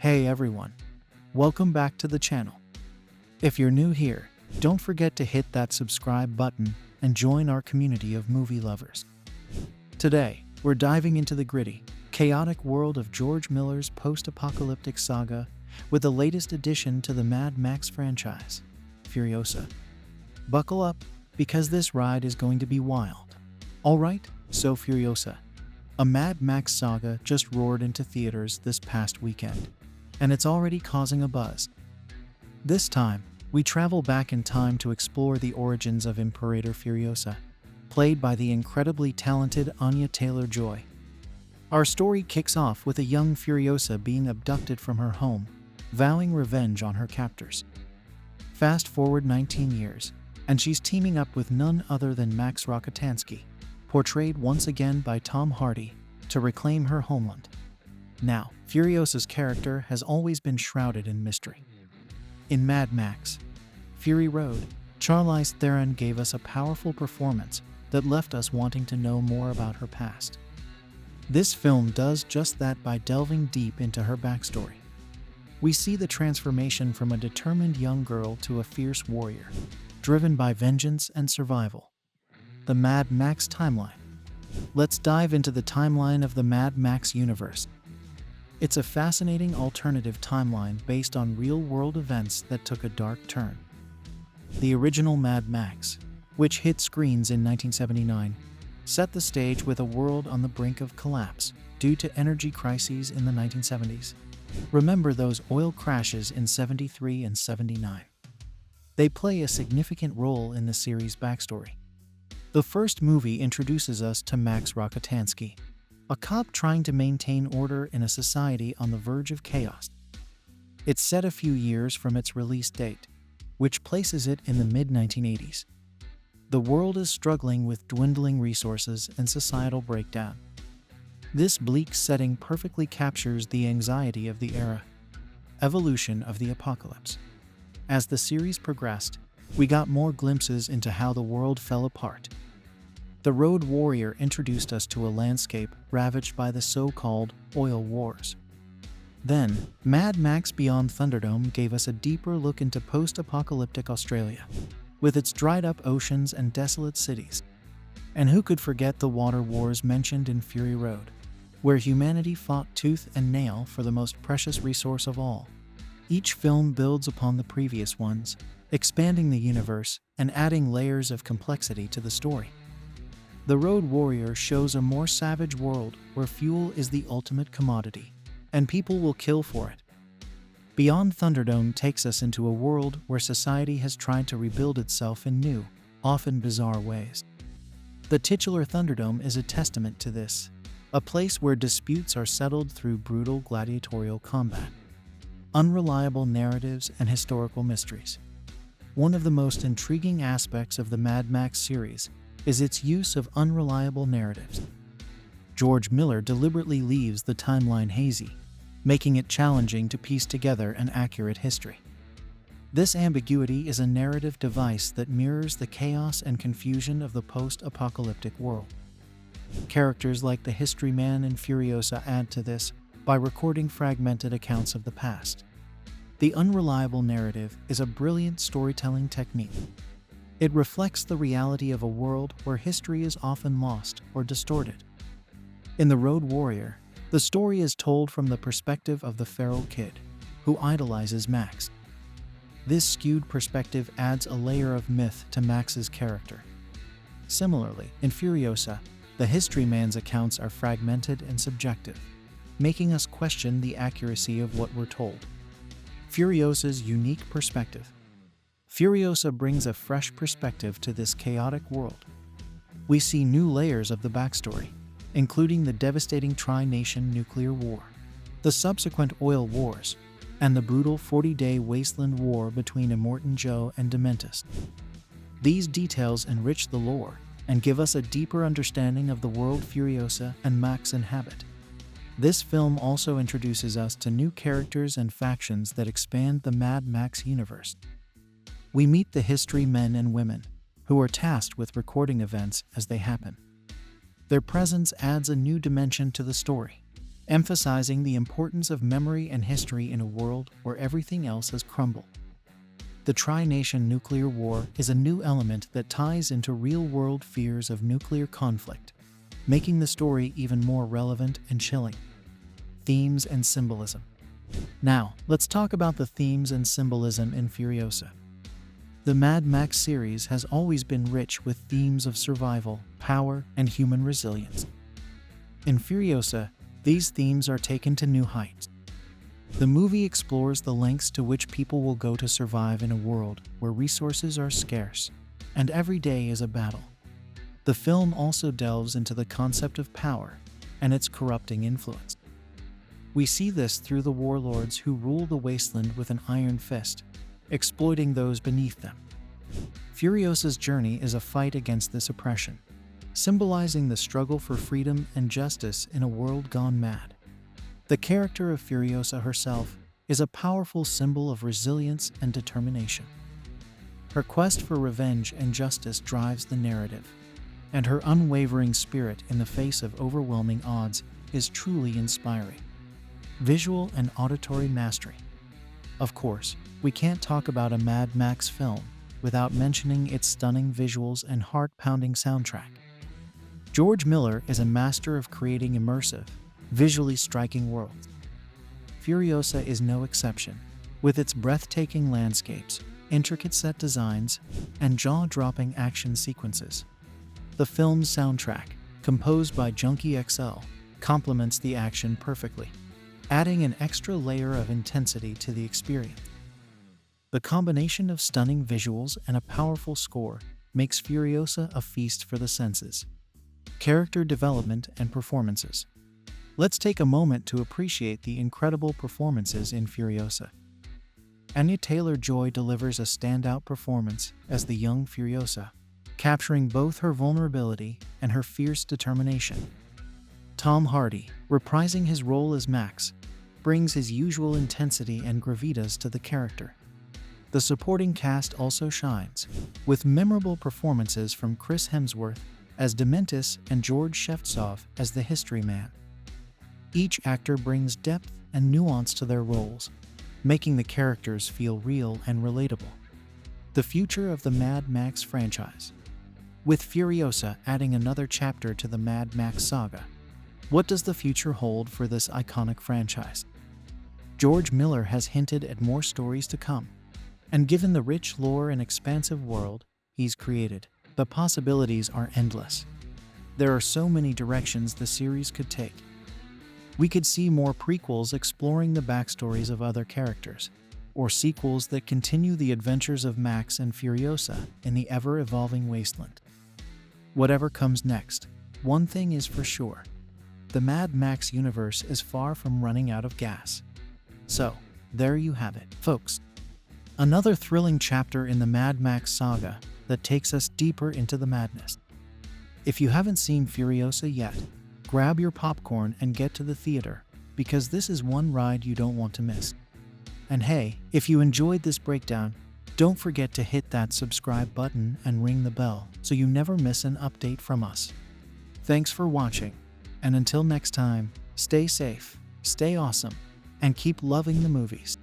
Hey everyone, welcome back to the channel. If you're new here, don't forget to hit that subscribe button and join our community of movie lovers. Today, we're diving into the gritty, chaotic world of George Miller's post-apocalyptic saga with the latest addition to the Mad Max franchise, Furiosa. Buckle up, because this ride is going to be wild. Alright, so Furiosa. A Mad Max Saga just roared into theaters this past weekend, and it's already causing a buzz. This time, we travel back in time to explore the origins of Imperator Furiosa, played by the incredibly talented Anya Taylor-Joy. Our story kicks off with a young Furiosa being abducted from her home, vowing revenge on her captors. Fast forward 19 years, and she's teaming up with none other than Max Rockatansky, portrayed once again by Tom Hardy, to reclaim her homeland. Now, Furiosa's character has always been shrouded in mystery. In Mad Max Fury Road, Charlize Theron gave us a powerful performance that left us wanting to know more about her past. This film does just that by delving deep into her backstory. We see the transformation from a determined young girl to a fierce warrior, driven by vengeance and survival. The Mad Max timeline. Let's dive into the timeline of the Mad Max universe. It's a fascinating alternative timeline based on real-world events that took a dark turn. The original Mad Max, which hit screens in 1979, set the stage with a world on the brink of collapse due to energy crises in the 1970s. Remember those oil crashes in 73 and 79. They play a significant role in the series' backstory. The first movie introduces us to Max Rockatansky, a cop trying to maintain order in a society on the verge of chaos. It's set a few years from its release date, which places it in the mid-1980s. The world is struggling with dwindling resources and societal breakdown. This bleak setting perfectly captures the anxiety of the era. Evolution of the apocalypse. As the series progressed, we got more glimpses into how the world fell apart. The Road Warrior introduced us to a landscape ravaged by the so-called oil wars. Then, Mad Max Beyond Thunderdome gave us a deeper look into post-apocalyptic Australia, with its dried-up oceans and desolate cities. And who could forget the water wars mentioned in Fury Road, where humanity fought tooth and nail for the most precious resource of all. Each film builds upon the previous ones, expanding the universe and adding layers of complexity to the story. The Road Warrior shows a more savage world where fuel is the ultimate commodity, and people will kill for it. Beyond Thunderdome takes us into a world where society has tried to rebuild itself in new, often bizarre ways. The titular Thunderdome is a testament to this, a place where disputes are settled through brutal gladiatorial combat, unreliable narratives, and historical mysteries. One of the most intriguing aspects of the Mad Max series is its use of unreliable narratives. George Miller deliberately leaves the timeline hazy, making it challenging to piece together an accurate history. This ambiguity is a narrative device that mirrors the chaos and confusion of the post-apocalyptic world. Characters like the History Man and Furiosa add to this by recording fragmented accounts of the past. The unreliable narrative is a brilliant storytelling technique. It reflects the reality of a world where history is often lost or distorted. In The Road Warrior, the story is told from the perspective of the feral kid, who idolizes Max. This skewed perspective adds a layer of myth to Max's character. Similarly, in Furiosa, the History Man's accounts are fragmented and subjective, making us question the accuracy of what we're told. Furiosa's unique perspective. Furiosa brings a fresh perspective to this chaotic world. We see new layers of the backstory, including the devastating Tri-Nation nuclear war, the subsequent oil wars, and the brutal 40-day wasteland war between Immortan Joe and Dementus. These details enrich the lore and give us a deeper understanding of the world Furiosa and Max inhabit. This film also introduces us to new characters and factions that expand the Mad Max universe. We meet the History Men and Women, who are tasked with recording events as they happen. Their presence adds a new dimension to the story. emphasizing the importance of memory and history in a world where everything else has crumbled. The tri-nation nuclear war is a new element that ties into real-world fears of nuclear conflict, making the story even more relevant and chilling. Themes and symbolism. Now, let's talk about the themes and symbolism in Furiosa. The Mad Max series has always been rich with themes of survival, power, and human resilience. In Furiosa, these themes are taken to new heights. The movie explores the lengths to which people will go to survive in a world where resources are scarce, and every day is a battle. The film also delves into the concept of power and its corrupting influence. We see this through the warlords who rule the wasteland with an iron fist, exploiting those beneath them. Furiosa's journey is a fight against this oppression, symbolizing the struggle for freedom and justice in a world gone mad. The character of Furiosa herself is a powerful symbol of resilience and determination. Her quest for revenge and justice drives the narrative, and her unwavering spirit in the face of overwhelming odds is truly inspiring. Visual and auditory mastery. Of course, we can't talk about a Mad Max film without mentioning its stunning visuals and heart-pounding soundtrack. George Miller is a master of creating immersive, visually striking worlds. Furiosa is no exception, with its breathtaking landscapes, intricate set designs, and jaw-dropping action sequences. The film's soundtrack, composed by Junkie XL, complements the action perfectly, adding an extra layer of intensity to the experience. The combination of stunning visuals and a powerful score makes Furiosa a feast for the senses. Character development and performances. Let's take a moment to appreciate the incredible performances in Furiosa. Anya Taylor-Joy delivers a standout performance as the young Furiosa, capturing both her vulnerability and her fierce determination. Tom Hardy, reprising his role as Max, brings his usual intensity and gravitas to the character. The supporting cast also shines, with memorable performances from Chris Hemsworth as Dementis and George Shevtsov as the History Man. Each actor brings depth and nuance to their roles, making the characters feel real and relatable. The future of the Mad Max franchise. With Furiosa adding another chapter to the Mad Max Saga, what does the future hold for this iconic franchise? George Miller has hinted at more stories to come, and given the rich lore and expansive world he's created, the possibilities are endless. There are so many directions the series could take. We could see more prequels exploring the backstories of other characters, or sequels that continue the adventures of Max and Furiosa in the ever-evolving wasteland. Whatever comes next, one thing is for sure: the Mad Max universe is far from running out of gas. So, there you have it, folks. Another thrilling chapter in the Mad Max saga that takes us deeper into the madness. If you haven't seen Furiosa yet, grab your popcorn and get to the theater, because this is one ride you don't want to miss. And hey, if you enjoyed this breakdown, don't forget to hit that subscribe button and ring the bell so you never miss an update from us. Thanks for watching, and until next time, stay safe, stay awesome, and keep loving the movies.